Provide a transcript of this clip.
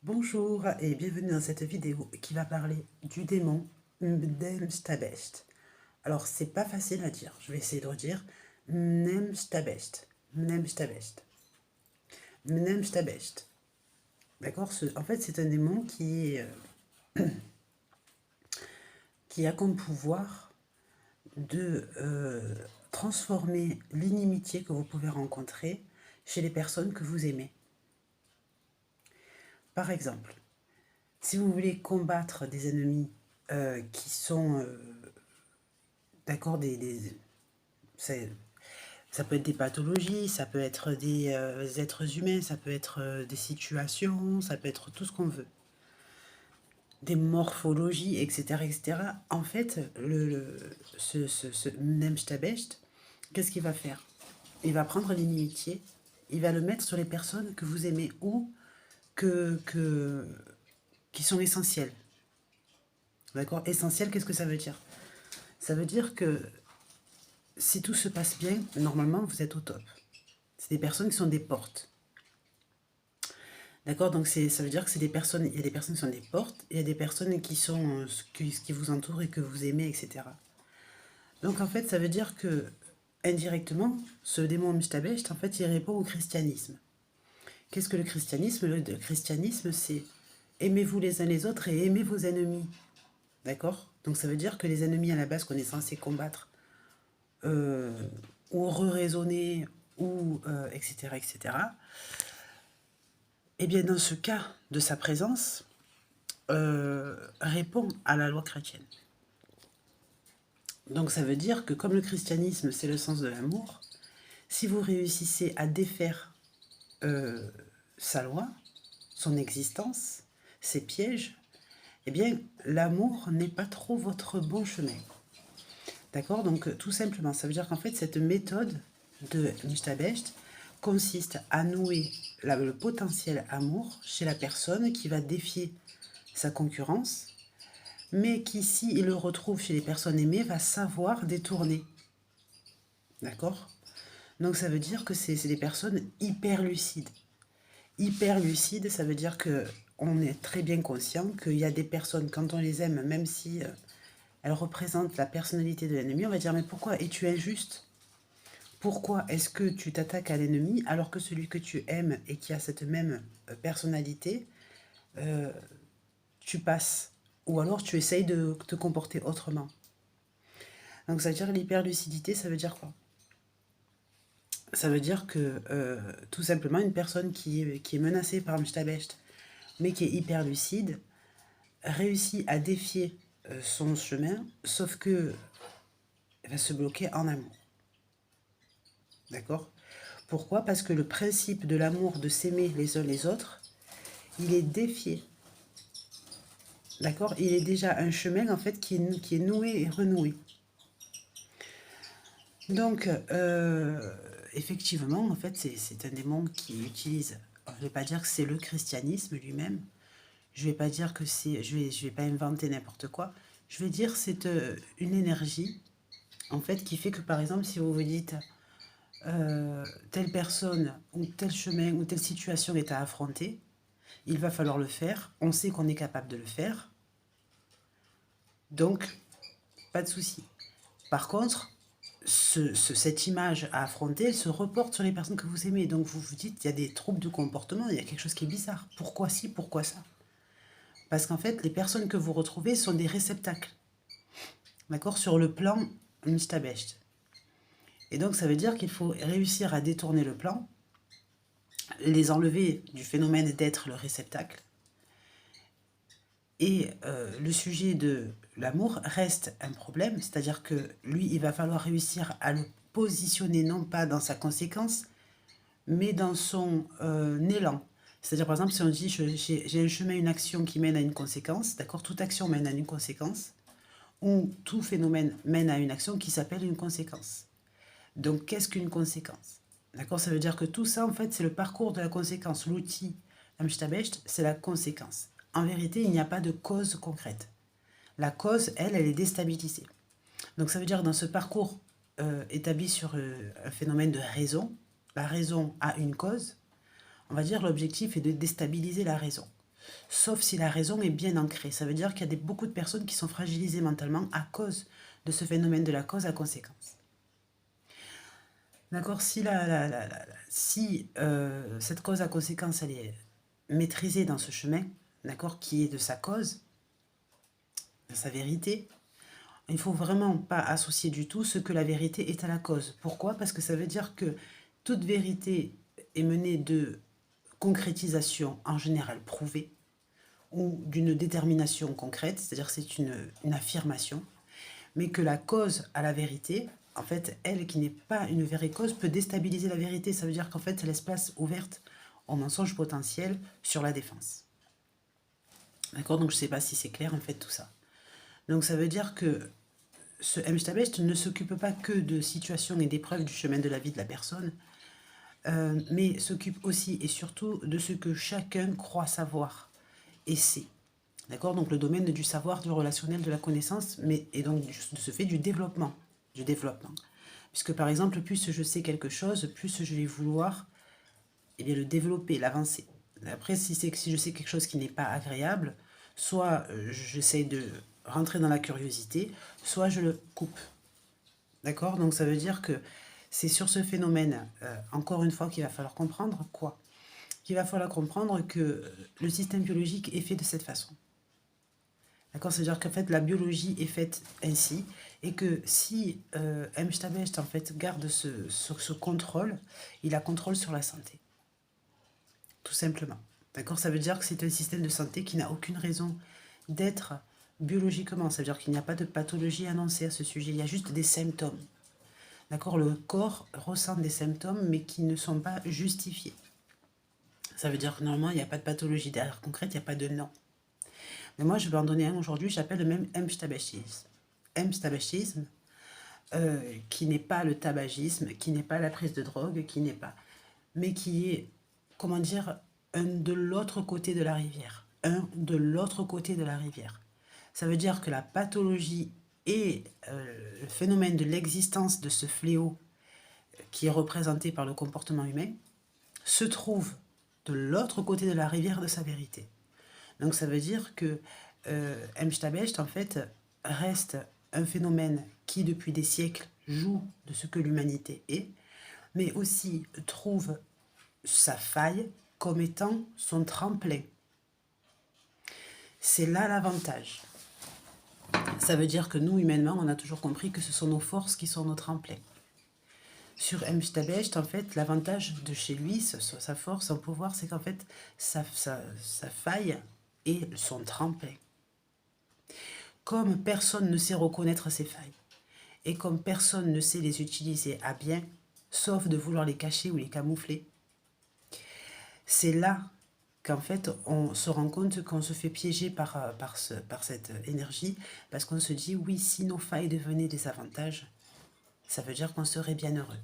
Bonjour et bienvenue dans cette vidéo qui va parler du démon Mnemstabest. Alors c'est pas facile à dire, je vais essayer de redire Mnemstabest, Mnemstabest, Mnemstabest. D'accord, en fait c'est un démon qui a comme pouvoir de transformer l'inimitié que vous pouvez rencontrer chez les personnes que vous aimez. Par exemple, si vous voulez combattre des ennemis qui sont d'accord, ça peut être des pathologies, ça peut être des êtres humains, ça peut être des situations, ça peut être tout ce qu'on veut. Des morphologies, etc. etc. En fait, ce Mnemstabest, qu'est-ce qu'il va faire? Il va prendre l'inimitié, il va le mettre sur les personnes que vous aimez ou qui sont essentielles. D'accord? Essentielles, qu'est-ce que ça veut dire? Ça veut dire que si tout se passe bien, normalement, vous êtes au top. C'est des personnes qui sont des portes. D'accord? Donc ça veut dire que c'est des personnes, il y a des personnes qui sont des portes, et il y a des personnes qui sont qui vous entourent et que vous aimez, etc. Donc en fait, ça veut dire que indirectement, ce démon Mishtabest, en fait, il répond au christianisme. Qu'est-ce que le christianisme? Le christianisme, c'est aimez-vous les uns les autres et aimez vos ennemis. D'accord? Donc ça veut dire que les ennemis à la base qu'on est censé combattre, euh, ou re-raisonner, ou etc., etc., eh bien, dans ce cas de sa présence, répond à la loi chrétienne. Donc ça veut dire que comme le christianisme, c'est le sens de l'amour, si vous réussissez à défaire sa loi, son existence, ses pièges, eh bien, l'amour n'est pas trop votre bon chemin. D'accord? Donc, tout simplement, ça veut dire qu'en fait, cette méthode de Mishtabest consiste à nouer le potentiel amour chez la personne qui va défier sa concurrence, mais qui, s'il le retrouve chez les personnes aimées, va savoir détourner. D'accord? Donc ça veut dire que c'est des personnes hyper lucides. Hyper lucides, ça veut dire que on est très bien conscient qu'il y a des personnes, quand on les aime, même si elles représentent la personnalité de l'ennemi, on va dire mais pourquoi es-tu injuste? Pourquoi est-ce que tu t'attaques à l'ennemi alors que celui que tu aimes et qui a cette même personnalité, euh, tu passes? Ou alors tu essayes de te comporter autrement. Donc ça veut dire l'hyperlucidité, ça veut dire quoi? Ça veut dire que tout simplement une personne qui est menacée par Mshtabest, mais qui est hyper lucide, réussit à défier son chemin, sauf que elle va se bloquer en amour. D'accord? Pourquoi? Parce que le principe de l'amour, de s'aimer les uns les autres, il est défié. D'accord? Il est déjà un chemin en fait qui est noué et renoué. Donc, effectivement, en fait, c'est un démon qui utilise, je ne vais pas dire que c'est le christianisme lui-même, je ne vais pas dire que c'est, je vais pas inventer n'importe quoi, je vais dire c'est une énergie, en fait, qui fait que, par exemple, si vous vous dites, telle personne, ou tel chemin, ou telle situation est à affronter, il va falloir le faire, on sait qu'on est capable de le faire, donc, pas de souci. Par contre, cette image à affronter, elle se reporte sur les personnes que vous aimez. Donc vous vous dites, il y a des troubles de comportement, il y a quelque chose qui est bizarre. Pourquoi ci, pourquoi ça? Parce qu'en fait, les personnes que vous retrouvez sont des réceptacles. D'accord? Sur le plan Mishtabest. Et donc ça veut dire qu'il faut réussir à détourner le plan, les enlever du phénomène d'être le réceptacle. Et le sujet de l'amour reste un problème, c'est-à-dire que lui, il va falloir réussir à le positionner non pas dans sa conséquence, mais dans son élan. C'est-à-dire, par exemple, si on dit j'ai un chemin, une action qui mène à une conséquence, d'accord? Toute action mène à une conséquence, ou tout phénomène mène à une action qui s'appelle une conséquence. Donc, qu'est-ce qu'une conséquence? D'accord? Ça veut dire que tout ça, en fait, c'est le parcours de la conséquence. L'outil Amstabecht, c'est la conséquence. En vérité, il n'y a pas de cause concrète. La cause, elle est déstabilisée. Donc, ça veut dire que dans ce parcours établi sur un phénomène de raison, la raison a une cause, on va dire l'objectif est de déstabiliser la raison. sauf si la raison est bien ancrée. Ça veut dire qu'il y a beaucoup de personnes qui sont fragilisées mentalement à cause de ce phénomène de la cause à conséquence. D'accord? Si cette cause à conséquence, elle est maîtrisée dans ce chemin, d'accord, qui est de sa cause, de sa vérité, il ne faut vraiment pas associer du tout ce que la vérité est à la cause. Pourquoi? Parce que ça veut dire que toute vérité est menée de concrétisation en général prouvée ou d'une détermination concrète, c'est-à-dire que c'est une affirmation, mais que la cause à la vérité, en fait, elle qui n'est pas une vraie cause, peut déstabiliser la vérité. Ça veut dire qu'en fait, ça laisse place ouverte au mensonge potentiel sur la défense. D'accord? Donc je ne sais pas si c'est clair en fait tout ça. Donc ça veut dire que ce Emstabest ne s'occupe pas que de situations et d'épreuves du chemin de la vie de la personne, mais s'occupe aussi et surtout de ce que chacun croit savoir et sait. D'accord? Donc le domaine du savoir, du relationnel, de la connaissance, et donc de ce fait du développement. Puisque par exemple, plus je sais quelque chose, plus je vais vouloir le développer, l'avancer. Après, si je sais quelque chose qui n'est pas agréable, soit j'essaie de rentrer dans la curiosité, soit je le coupe. D'accord? Donc ça veut dire que c'est sur ce phénomène, encore une fois, qu'il va falloir comprendre quoi? Qu'il va falloir comprendre que le système biologique est fait de cette façon. D'accord? C'est-à-dire qu'en fait, la biologie est faite ainsi, et que si Emstabest en fait garde ce contrôle, il a contrôle sur la santé. Tout simplement. D'accord? Ça veut dire que c'est un système de santé qui n'a aucune raison d'être biologiquement. Ça veut dire qu'il n'y a pas de pathologie annoncée à ce sujet, il y a juste des symptômes. D'accord? Le corps ressent des symptômes, mais qui ne sont pas justifiés. Ça veut dire que normalement, il n'y a pas de pathologie derrière concrète, il n'y a pas de nom. Mais moi, je vais en donner un aujourd'hui, j'appelle le même Emstabachisme. Emstabachisme, qui n'est pas le tabagisme, qui n'est pas la prise de drogue, qui n'est pas... mais qui est, comment dire, un de l'autre côté de la rivière. Un de l'autre côté de la rivière. Ça veut dire que la pathologie et le phénomène de l'existence de ce fléau qui est représenté par le comportement humain se trouve de l'autre côté de la rivière de sa vérité. Donc ça veut dire que Emstabest, en fait, reste un phénomène qui, depuis des siècles, joue de ce que l'humanité est, mais aussi trouve sa faille comme étant son tremplin. C'est là l'avantage. Ça veut dire que nous, humainement, on a toujours compris que ce sont nos forces qui sont nos tremplins. Sur Emstabest, en fait, l'avantage de chez lui, sa force, son pouvoir, c'est qu'en fait, sa faille est son tremplin. Comme personne ne sait reconnaître ses failles, et comme personne ne sait les utiliser à bien, sauf de vouloir les cacher ou les camoufler, c'est là qu'en fait, on se rend compte qu'on se fait piéger par cette énergie, parce qu'on se dit, oui, si nos failles devenaient des avantages, ça veut dire qu'on serait bien heureux.